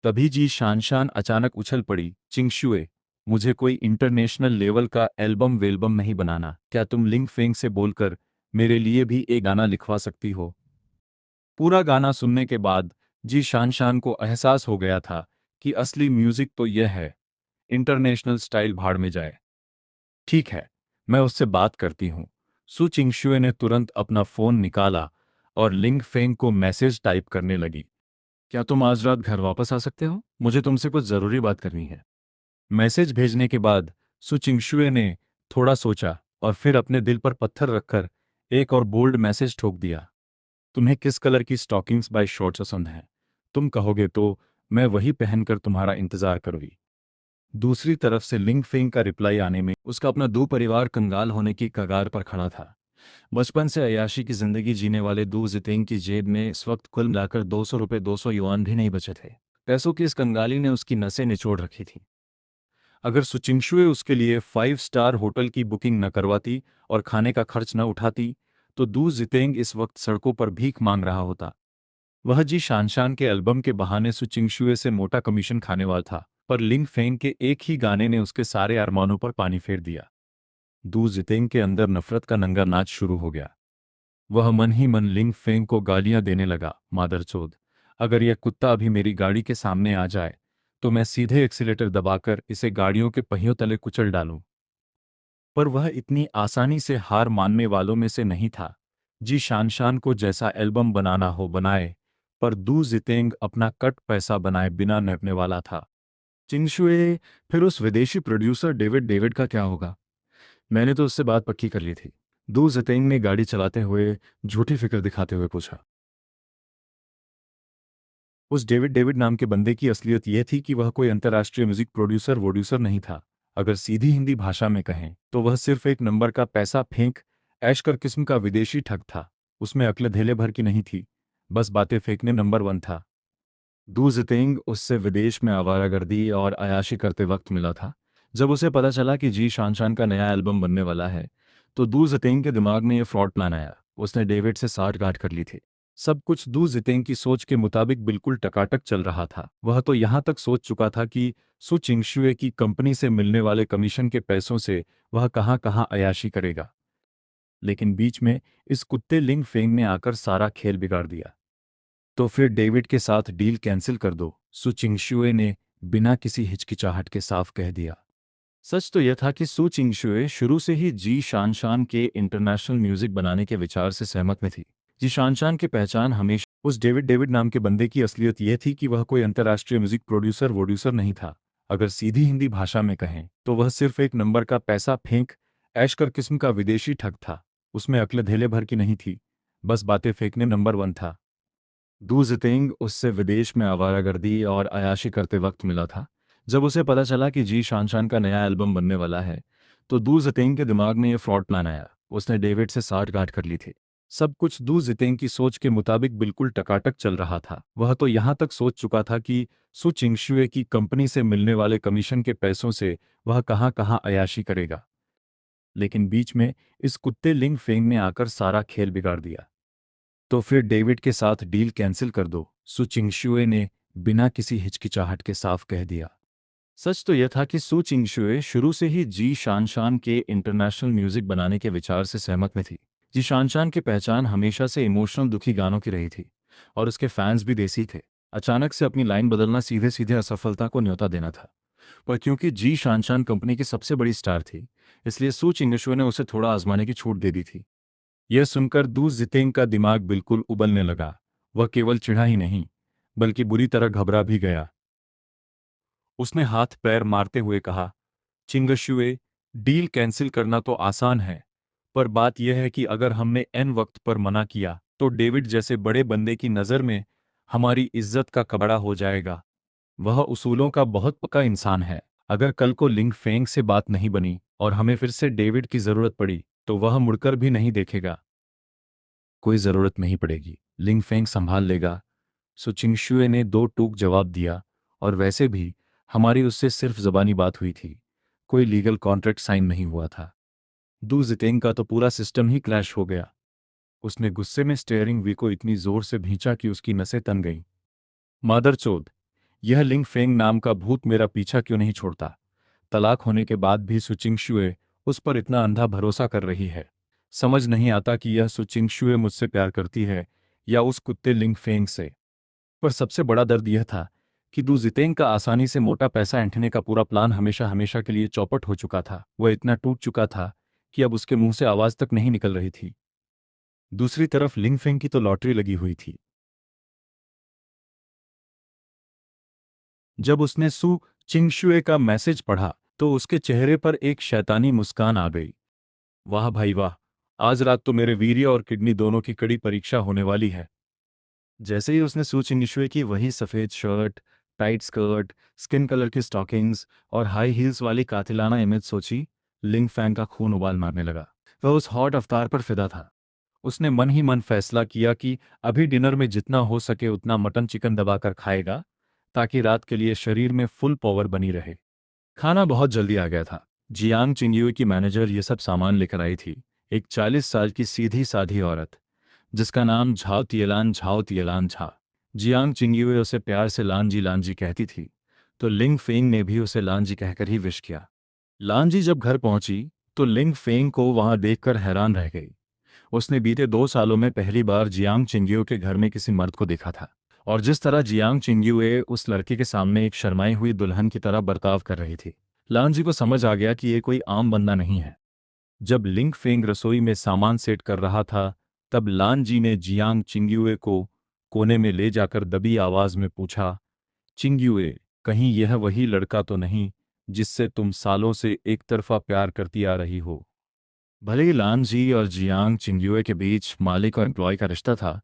तभी जी शानशान अचानक उछल पड़ी। चिंगशुए, मुझे कोई इंटरनेशनल लेवल का एल्बम वेल्बम नहीं बनाना। क्या तुम लिंग फेंग से बोलकर मेरे लिए भी एक गाना लिखवा सकती हो? पूरा गाना सुनने के बाद जी शानशान को एहसास हो गया था कि असली म्यूजिक तो यह है। इंटरनेशनल स्टाइल भाड़ में जाए। ठीक है, मैं उससे बात करती हूँ। सु चिंगशुए ने तुरंत अपना फोन निकाला और लिंग फेंग को मैसेज टाइप करने लगी। क्या तुम आज रात घर वापस आ सकते हो? मुझे तुमसे कुछ जरूरी बात करनी है। मैसेज भेजने के बाद सु चिंगशुए ने थोड़ा सोचा और फिर अपने दिल पर पत्थर रखकर एक और बोल्ड मैसेज ठोक दिया। तुम्हें किस कलर की स्टॉकिंग्स बाय शॉर्ट्स पसंद हैं? तुम कहोगे तो मैं वही पहनकर तुम्हारा इंतजार करूंगी। दूसरी तरफ से लिंग फेंग का रिप्लाई आने में उसका अपना दो परिवार कंगाल होने की कगार पर खड़ा था। बचपन से अय्याशी की जिंदगी जीने वाले दू जितेंग की जेब में इस वक्त कुल मिलाकर 200 रुपये 200 युआन भी नहीं बचे थे। पैसों की इस कंगाली ने उसकी नसें निचोड़ रखी थी। अगर सुचिंगशुए उसके लिए 5 स्टार होटल की बुकिंग न करवाती और खाने का खर्च न उठाती तो दू जितेंग इस वक्त सड़कों पर भीख मांग रहा होता। वह जी शानशान के एल्बम के बहाने सुचिंगशुए से मोटा कमीशन खाने वाला था, पर लिंग फेंग के एक ही गाने ने उसके सारे अरमानों पर पानी फेर दिया। दू जितेंग के अंदर नफरत का नंगा नाच शुरू हो गया। वह मन ही मन लिंग फेंग को गालियां देने लगा। मादरचोद, अगर यह कुत्ता अभी मेरी गाड़ी के सामने आ जाए तो मैं सीधे एक्सीलेटर दबाकर इसे गाड़ियों के पहियों तले कुचल डालूं। पर वह इतनी आसानी से हार मानने वालों में से नहीं था। जी शानशान को जैसा एल्बम बनाना हो बनाए, पर दू जितेंग अपना कट पैसा बनाए बिना नपने वाला था। चिंगशुए, फिर उस विदेशी प्रोड्यूसर डेविड डेविड का क्या होगा? मैंने तो उससे बात पक्की कर ली थी। दू जितेंग ने गाड़ी चलाते हुए झूठी फिक्र दिखाते हुए पूछा। उस डेविड डेविड नाम के बंदे की असलियत यह थी कि वह कोई अंतर्राष्ट्रीय म्यूजिक प्रोड्यूसर वोड्यूसर नहीं था। अगर सीधी हिंदी भाषा में कहें तो वह सिर्फ एक नंबर का पैसा फेंक ऐशकर किस्म का विदेशी ठग था। उसमें अक्ल धेले भर की नहीं थी, बस बातें फेंकने नंबर वन था। दू जितेंग उससे विदेश में आवारागर्दी और अयाशी करते वक्त मिला था। जब उसे पता चला कि जी शानशान का नया एल्बम बनने वाला है, तो दू जितेंग के दिमाग में यह फ्रॉड प्लान आया। उसने डेविड से साठगांठ कर ली थी। सब कुछ दू जितेंग की सोच के मुताबिक बिल्कुल टकाटक चल रहा था। वह तो यहाँ तक सोच चुका था कि सु चिंगशुए की कंपनी से मिलने वाले कमीशन के पैसों से वह कहाँ कहाँ अयाशी करेगा। लेकिन बीच में इस कुत्ते लिंग फेंग ने आकर सारा खेल बिगाड़ दिया। तो फिर डेविड के साथ डील कैंसिल कर दो, सु चिंगशुए ने बिना किसी हिचकिचाहट के साफ कह दिया। सच तो यह था कि सु चिंगशुए शुरू से ही जी शानशान के इंटरनेशनल म्यूजिक बनाने के विचार से सहमत में थी। जी शानशान की पहचान हमेशा उस डेविड डेविड नाम के बंदे की असलियत यह थी कि वह कोई अंतर्राष्ट्रीय म्यूजिक प्रोड्यूसर वोड्यूसर नहीं था। अगर सीधी हिंदी भाषा में कहें तो वह सिर्फ एक नंबर का पैसा फेंक ऐशकर किस्म का विदेशी ठग था। उसमें अक्ल धेले भर की नहीं थी, बस बातें फेंकने नंबर वन था। दू जितेंग उससे विदेश में आवारागर्दी और अयाशी करते वक्त मिला था। जब उसे पता चला कि जी शानशान का नया एल्बम बनने वाला है, तो दू जितेंग के दिमाग में यह फ्रॉड प्लान आया। उसने डेविड से साठगांठ कर ली थी। सब कुछ दू जितेंग की सोच के मुताबिक बिल्कुल टकाटक चल रहा था। वह तो यहाँ तक सोच चुका था कि सु चिंगशुए की कंपनी से मिलने वाले कमीशन के पैसों से वह कहाँ कहाँ अयाशी करेगा। लेकिन बीच में इस कुत्ते लिंग फेंग ने आकर सारा खेल बिगाड़ दिया। तो फिर डेविड के साथ डील कैंसिल कर दो, सु चिंगशुए ने बिना किसी हिचकिचाहट के साफ कह दिया। सच तो यह था कि सु चिंगशुए शुरू से ही जी शानशान के इंटरनेशनल म्यूजिक बनाने के विचार से सहमत में थी। जी शानशान की पहचान हमेशा से इमोशनल दुखी गानों की रही थी, और उसके फैंस भी देसी थे। अचानक से अपनी लाइन बदलना सीधे सीधे असफलता को न्योता देना था। पर क्योंकि जी शानशान कंपनी की सबसे बड़ी स्टार थी, इसलिए सु चिंगशुए ने उसे थोड़ा आजमाने की छूट दे दी थी। यह सुनकर दू जितेंग का दिमाग बिल्कुल उबलने लगा। वह केवल चिढ़ा ही नहीं, बल्कि बुरी तरह घबरा भी गया। उसने हाथ पैर मारते हुए कहा, चिंगशुए, डील कैंसिल करना तो आसान है, पर बात यह है कि अगर हमने एन वक्त पर मना किया तो डेविड जैसे बड़े बंदे की नज़र में हमारी इज्जत का कबड़ा हो जाएगा। वह उसूलों का बहुत पक्का इंसान है। अगर कल को लिंग फेंग से बात नहीं बनी और हमें फिर से डेविड की ज़रूरत पड़ी, तो वह मुड़कर भी नहीं देखेगा। कोई ज़रूरत नहीं पड़ेगी, लिंग फेंग संभाल लेगा, सु चिंगशुए ने दो टूक जवाब दिया। और वैसे भी हमारी उससे सिर्फ ज़बानी बात हुई थी, कोई लीगल कॉन्ट्रैक्ट साइन नहीं हुआ था। दू जितेंग का तो पूरा सिस्टम ही क्लैश हो गया। उसने गुस्से में स्टीयरिंग व्हील को इतनी जोर से भींचा कि उसकी नसें तन गईं। मादरचोद, यह लिंग फेंग नाम का भूत मेरा पीछा क्यों नहीं छोड़ता? तलाक होने के बाद भी सु चिंगशुए उस पर इतना अंधा भरोसा कर रही है। समझ नहीं आता कि यह सु चिंगशुए मुझसे प्यार करती है या उस कुत्ते लिंग फेंग से। पर सबसे बड़ा दर्द यह था कि दू जितेंग का आसानी से मोटा पैसा ऐंठने का पूरा प्लान हमेशा हमेशा के लिए चौपट हो चुका था। वह इतना टूट चुका था कि अब उसके मुंह से आवाज तक नहीं निकल रही थी। दूसरी तरफ लिंगफेंग की तो लॉटरी लगी हुई थी। जब उसने सु चिंगशुए का मैसेज पढ़ा तो उसके चेहरे पर एक शैतानी मुस्कान आ गई। वाह भाई वाह, आज रात तो मेरे वीर्य और किडनी दोनों की कड़ी परीक्षा होने वाली है। जैसे ही उसने सु चिंगशुए की वही सफ़ेद shirt, tight skirt, skin colour की स्टॉकिंग्स और हाई हील्स वाली कातिलाना इमेज सोची, लिंग फैंग का खून उबाल मारने लगा। वह उस हॉट अवतार पर फिदा था। उसने मन ही मन फैसला किया कि अभी डिनर में जितना हो सके उतना मटन चिकन दबाकर खाएगा, ताकि रात के लिए शरीर में फुल पावर बनी रहे। खाना बहुत जल्दी आ गया था। जियांग चिंगयुई की मैनेजर ये सब सामान लेकर आई थी। एक 40 साल की सीधी साधी औरत, जिसका नाम झाओ तियलान झा। जियांग चिंगयुई उसे प्यार से लांजी कहती थी, तो लिंग फेंग ने भी उसे लांजी कहकर ही विश किया। लांजी जब घर पहुंची तो लिंग फेंग को वहां देखकर हैरान रह गई। उसने बीते 2 सालों में पहली बार जियांग चिंगयुई के घर में किसी मर्द को देखा था, और जिस तरह जियांग चिंगयुई उस लड़के के सामने एक शर्माई हुई दुल्हन की तरह बर्ताव कर रही थी, लांजी को समझ आ गया कि ये कोई आम बंदा नहीं है। जब लिंग फेंग रसोई में सामान सेट कर रहा था, तब लान जी ने जियांग चिंगयुए को कोने में ले जाकर दबी आवाज में पूछा, चिंगयुए, कहीं यह वही लड़का तो नहीं जिससे तुम सालों से एक तरफा प्यार करती आ रही हो? भले ही लान जी और जियांग चिंगयुए के बीच मालिक और एम्प्लॉय का रिश्ता था,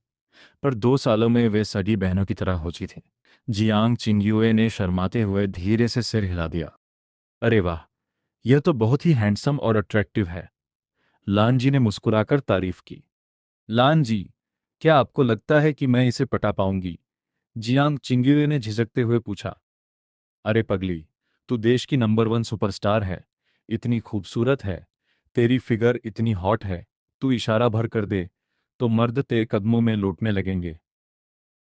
पर 2 सालों में वे सगी बहनों की तरह हो चुकी थी। जियांग चिंगयुए ने शर्माते हुए धीरे से सिर हिला दिया। अरे वाह, यह तो बहुत ही हैंडसम और अट्रैक्टिव है। लान जी ने मुस्कुराकर तारीफ की। लान जी, क्या आपको लगता है कि मैं इसे पटा पाऊंगी? जियांग चिंगयुए ने झिझकते हुए पूछा। अरे पगली, तू देश की नंबर 1 सुपरस्टार है, इतनी खूबसूरत है, तेरी फिगर इतनी हॉट है, तू इशारा भर कर दे तो मर्द तेरे कदमों में लौटने लगेंगे।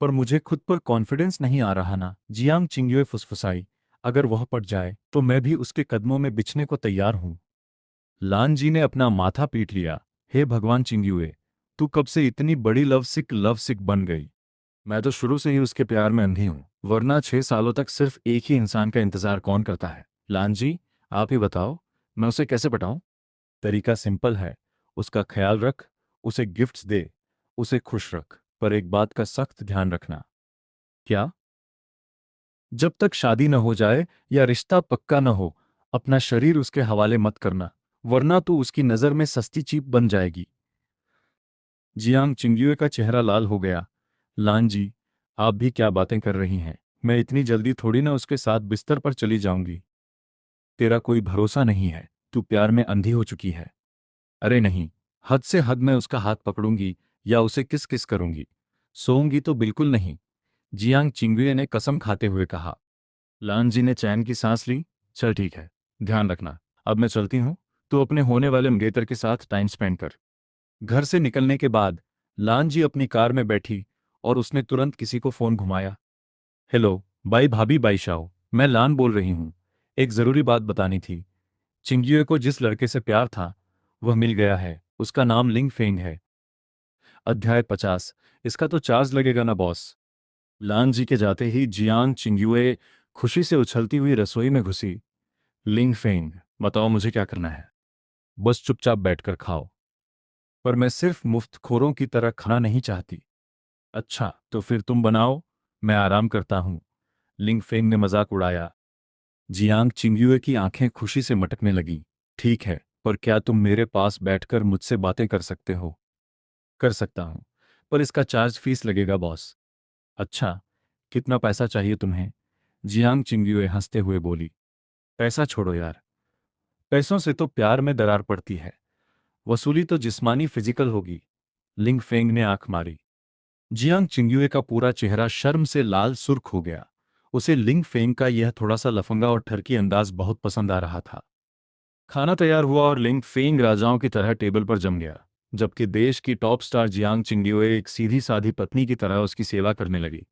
पर मुझे खुद पर कॉन्फिडेंस नहीं आ रहा ना, जियांग चिंगयुए फुसफुसाई। अगर वह पट जाए तो मैं भी उसके कदमों में बिछने को तैयार हूं। लान जी ने अपना माथा पीट लिया। हे भगवान चिंगयुए, तू कब से इतनी बड़ी लव सिक बन गई? मैं तो शुरू से ही उसके प्यार में अंधी हूं, वरना 6 सालों तक सिर्फ एक ही इंसान का इंतजार कौन करता है? लान जी, आप ही बताओ, मैं उसे कैसे पटाऊं? तरीका सिंपल है। उसका ख्याल रख, उसे गिफ्ट्स दे, उसे खुश रख, पर एक बात का सख्त ध्यान रखना। क्या? जब तक शादी न हो जाए या रिश्ता पक्का न हो, अपना शरीर उसके हवाले मत करना, वरना तू उसकी नज़र में सस्ती चीप बन जाएगी। जियांग चिंगयुए का चेहरा लाल हो गया। लान जी, आप भी क्या बातें कर रही हैं? मैं इतनी जल्दी थोड़ी ना उसके साथ बिस्तर पर चली जाऊंगी। तेरा कोई भरोसा नहीं है, तू प्यार में अंधी हो चुकी है। अरे नहीं, हद से हद मैं उसका हाथ पकड़ूंगी या उसे किस किस करूंगी, सोऊंगी तो बिल्कुल नहीं। जियांग चिंगुए ने कसम खाते हुए कहा। लान जी ने चैन की सांस ली। चल ठीक है, ध्यान रखना। अब मैं चलती हूँ, तो अपने होने वाले मंगेतर के साथ टाइम स्पेंड कर। घर से निकलने के बाद लान जी अपनी कार में बैठी और उसने तुरंत किसी को फोन घुमाया। हेलो, बाई भाभी बाई शाओ, मैं लान बोल रही हूँ। एक ज़रूरी बात बतानी थी। चिंगयुए को जिस लड़के से प्यार था, वह मिल गया है। उसका नाम लिंग फेंग है। अध्याय 50। इसका तो चार्ज लगेगा ना बॉस? लान जी के जाते ही जियांग चिंगयुए खुशी से उछलती हुई रसोई में घुसी। लिंग फेंग, बताओ मुझे क्या करना है? बस चुपचाप बैठकर खाओ। पर मैं सिर्फ मुफ्तखोरों की तरह खाना नहीं चाहती। अच्छा, तो फिर तुम बनाओ, मैं आराम करता हूँ। लिंग फेंग ने मजाक उड़ाया। जियांग चिंगयुए की आंखें खुशी से मटकने लगीं। ठीक है, पर क्या तुम मेरे पास बैठकर मुझसे बातें कर सकते हो? कर सकता हूँ, पर इसका चार्ज फीस लगेगा बॉस। अच्छा, कितना पैसा चाहिए तुम्हें? जियांग चिंगयुए हंसते हुए बोली। पैसा छोड़ो यार, पैसों से तो प्यार में दरार पड़ती है। वसूली तो जिस्मानी फिजिकल होगी। लिंग फेंग ने आंख मारी। जियांग चिंगयुए का पूरा चेहरा शर्म से लाल सुर्ख हो गया। उसे लिंग फेंग का यह थोड़ा सा लफंगा और ठरकी अंदाज बहुत पसंद आ रहा था। खाना तैयार हुआ और लिंग फेंग राजाओं की तरह टेबल पर जम गया, जबकि देश की टॉप स्टार जियांग चिंगयुए एक सीधी साधी पत्नी की तरह उसकी सेवा करने लगी।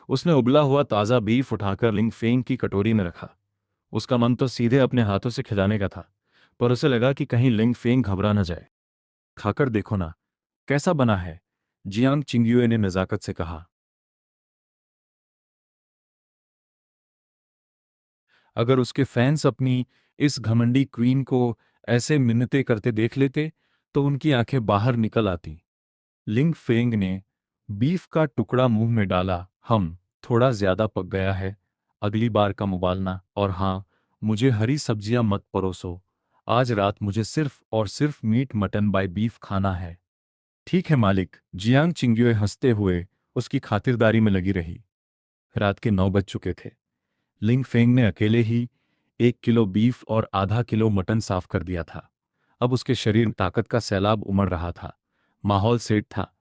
उसने उबला हुआ ताज़ा बीफ उठाकर लिंग फेंग की कटोरी में रखा। उसका मन तो सीधे अपने हाथों से खिलाने का था, पर उसे लगा कि कहीं लिंग फेंग घबरा न जाए। खाकर देखो ना, कैसा बना है? जियांग चिंगयुए ने नज़ाकत से कहा। अगर उसके फैंस अपनी इस घमंडी क्वीन को ऐसे मिन्नतें करते देख लेते, तो उनकी आंखें बाहर निकल आती। लिंग फेंग ने बीफ का टुकड़ा मुंह में डाला। थोड़ा ज्यादा पक गया है, अगली बार कम उबालना। और हाँ, मुझे हरी सब्जियां मत परोसो। आज रात मुझे सिर्फ और सिर्फ मीट मटन बाय बीफ खाना है। ठीक है मालिक। जियांग चिंगयुए हंसते हुए उसकी खातिरदारी में लगी रही। रात के 9 बज चुके थे। लिंग फेंग ने अकेले ही 1 किलो बीफ और आधा किलो मटन साफ कर दिया था। अब उसके शरीर में ताकत का सैलाब उमड़ रहा था। माहौल सेट था।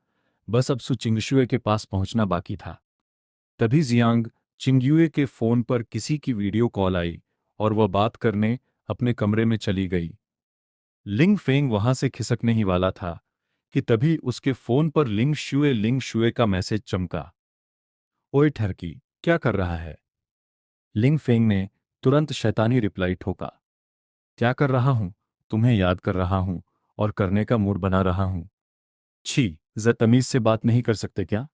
बस अब सु चिंगशुए के पास पहुंचना बाकी था। तभी जियांग चिंगयुए के फोन पर किसी की वीडियो कॉल आई और वह बात करने अपने कमरे में चली गई। लिंग फेंग वहां से खिसकने ही वाला था कि तभी उसके फोन पर लिंग शुए का मैसेज चमका। ओए ठरकी, क्या कर रहा है? लिंग फेंग ने तुरंत शैतानी रिप्लाई ठोका। क्या कर रहा हूं? तुम्हें याद कर रहा हूं और करने का मूड बना रहा हूं। छी, ज़रा तमीज से बात नहीं कर सकते क्या?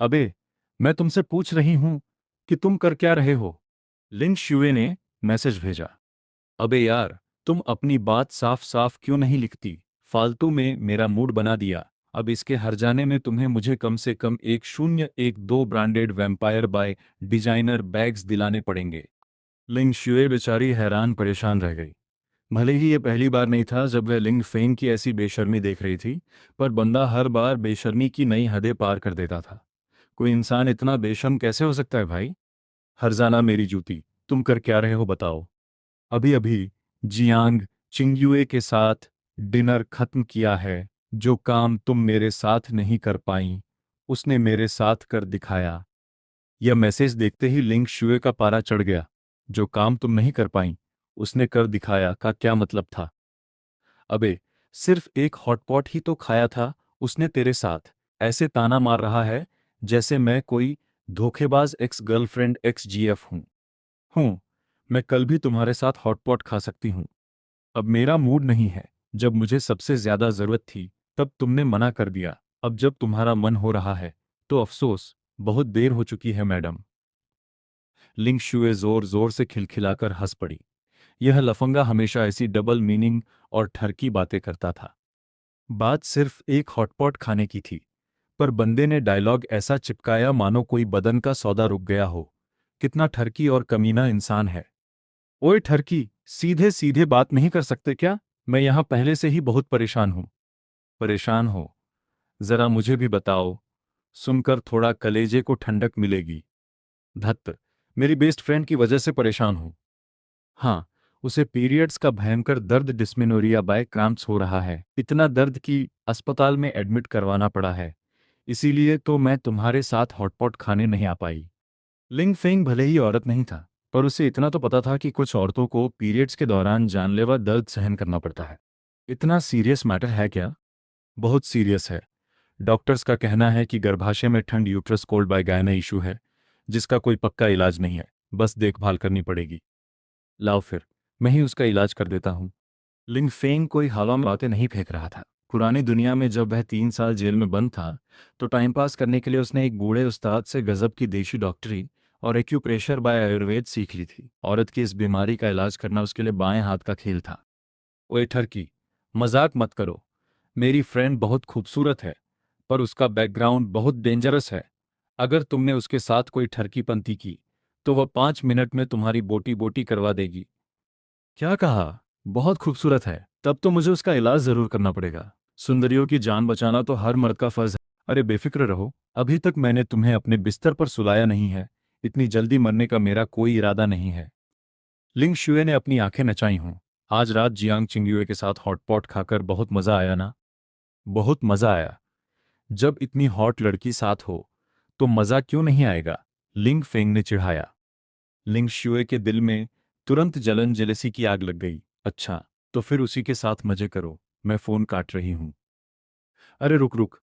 अबे, मैं तुमसे पूछ रही हूं कि तुम कर क्या रहे हो? लिंग शुए ने मैसेज भेजा। अबे यार, तुम अपनी बात साफ साफ क्यों नहीं लिखती? फालतू में मेरा मूड बना दिया। अब इसके हर जाने में तुम्हें मुझे कम से कम 101-2 branded vampire by designer bags दिलाने पड़ेंगे। लिंग शुए बेचारी हैरान परेशान रह गई। भले ही ये पहली बार नहीं था जब वह लिंग फेंग की ऐसी बेशर्मी देख रही थी, पर बंदा हर बार बेशर्मी की नई हदें पार कर देता था। कोई इंसान इतना बेशर्म कैसे हो सकता है भाई? हरजाना मेरी जूती, तुम कर क्या रहे हो बताओ? अभी अभी जियांग चिंगयुए के साथ डिनर खत्म किया है। जो काम तुम मेरे साथ नहीं कर पाई, उसने मेरे साथ कर दिखाया। यह मैसेज देखते ही लिंग शुए का पारा चढ़ गया। जो काम तुम नहीं कर पाई, उसने कर दिखाया का क्या मतलब था? अबे, सिर्फ एक हॉटपॉट ही तो खाया था उसने तेरे साथ। ऐसे ताना मार रहा है जैसे मैं कोई धोखेबाज एक्स गर्लफ्रेंड एक्स जीएफ हूँ। मैं कल भी तुम्हारे साथ हॉटपॉट खा सकती हूँ। अब मेरा मूड नहीं है। जब मुझे सबसे ज्यादा जरूरत थी तब तुमने मना कर दिया। अब जब तुम्हारा मन हो रहा है तो अफसोस, बहुत देर हो चुकी है मैडम। लिंग शुए जोर जोर से खिलखिलाकर हंस पड़ी। यह लफंगा हमेशा ऐसी डबल मीनिंग और ठरकी बातें करता था। बात सिर्फ एक हॉटपॉट खाने की थी, पर बंदे ने डायलॉग ऐसा चिपकाया मानो कोई बदन का सौदा रुक गया हो। कितना ठरकी और कमीना इंसान है। ओए ठरकी, सीधे सीधे बात नहीं कर सकते क्या? मैं यहां पहले से ही बहुत परेशान हूं। परेशान हो? जरा मुझे भी बताओ। सुनकर थोड़ा कलेजे को ठंडक मिलेगी। धत्त, मेरी बेस्ट फ्रेंड की वजह से परेशान हूं। हाँ, उसे पीरियड्स का भयंकर दर्द डिस्मेनोरिया बाय क्रैम्प्स हो रहा है। इतना दर्द कि अस्पताल में एडमिट करवाना पड़ा है। इसीलिए तो मैं तुम्हारे साथ हॉटपॉट खाने नहीं आ पाई। लिंग फेंग भले ही औरत नहीं था, पर उसे इतना तो पता था कि कुछ औरतों को पीरियड्स के दौरान जानलेवा दर्द सहन करना पड़ता है। इतना सीरियस मैटर है क्या? बहुत सीरियस है। डॉक्टर्स का कहना है कि गर्भाशय में ठंड यूट्रस कोल्ड बाय गायना इशू है, जिसका कोई पक्का इलाज नहीं है, बस देखभाल करनी पड़ेगी। लाओ फिर, मैं ही उसका इलाज कर देता हूँ। लिंग फेंग कोई हवा में बातें नहीं फेंक रहा था। पुरानी दुनिया में जब वह 3 साल जेल में बंद था, तो टाइम पास करने के लिए उसने एक बूढ़े उस्ताद से गजब की देशी डॉक्टरी और एक्यूप्रेशर बाय आयुर्वेद सीख ली थी। औरत की इस बीमारी का इलाज करना उसके लिए बाएं हाथ का खेल था। ओए ठरकी, मजाक मत करो। मेरी फ्रेंड बहुत खूबसूरत है, पर उसका बैकग्राउंड बहुत डेंजरस है। अगर तुमने उसके साथ कोई ठरकी पंती की, तो वह 5 मिनट में तुम्हारी बोटी बोटी करवा देगी। क्या कहा? बहुत खूबसूरत है? तब तो मुझे उसका इलाज जरूर करना पड़ेगा। सुंदरियों की जान बचाना तो हर मर्द का फर्ज है। अरे बेफिक्र रहो, अभी तक मैंने तुम्हें अपने बिस्तर पर सुलाया नहीं है। इतनी जल्दी मरने का मेरा कोई इरादा नहीं है। लिंग शुए ने अपनी आंखें नचाई हों। आज रात जियांग चिंगयुए के साथ हॉटपॉट खाकर बहुत मजा आया ना? बहुत मजा आया। जब इतनी हॉट लड़की साथ हो तो मजा क्यों नहीं आएगा? लिंग फेंग ने चिढ़ाया। लिंग शुए के दिल में तुरंत जलन जेलसी की आग लग गई। अच्छा, तो फिर उसी के साथ मजे करो। मैं फोन काट रही हूं। अरे रुक रुक,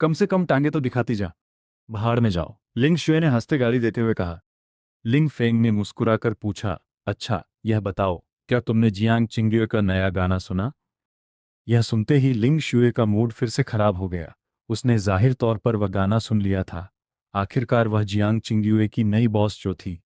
कम से कम टांगे तो दिखाती जा। भाड़ में जाओ, लिंग शुए ने हंसते गाली देते हुए कहा। लिंग फेंग ने मुस्कुराकर पूछा, अच्छा यह बताओ, क्या तुमने जियांग चिंगुए का नया गाना सुना? यह सुनते ही लिंग शुए का मूड फिर से खराब हो गया। उसने जाहिर तौर पर वह गाना सुन लिया था। आखिरकार वह जियांग चिंगुए की नई बॉस जो थी,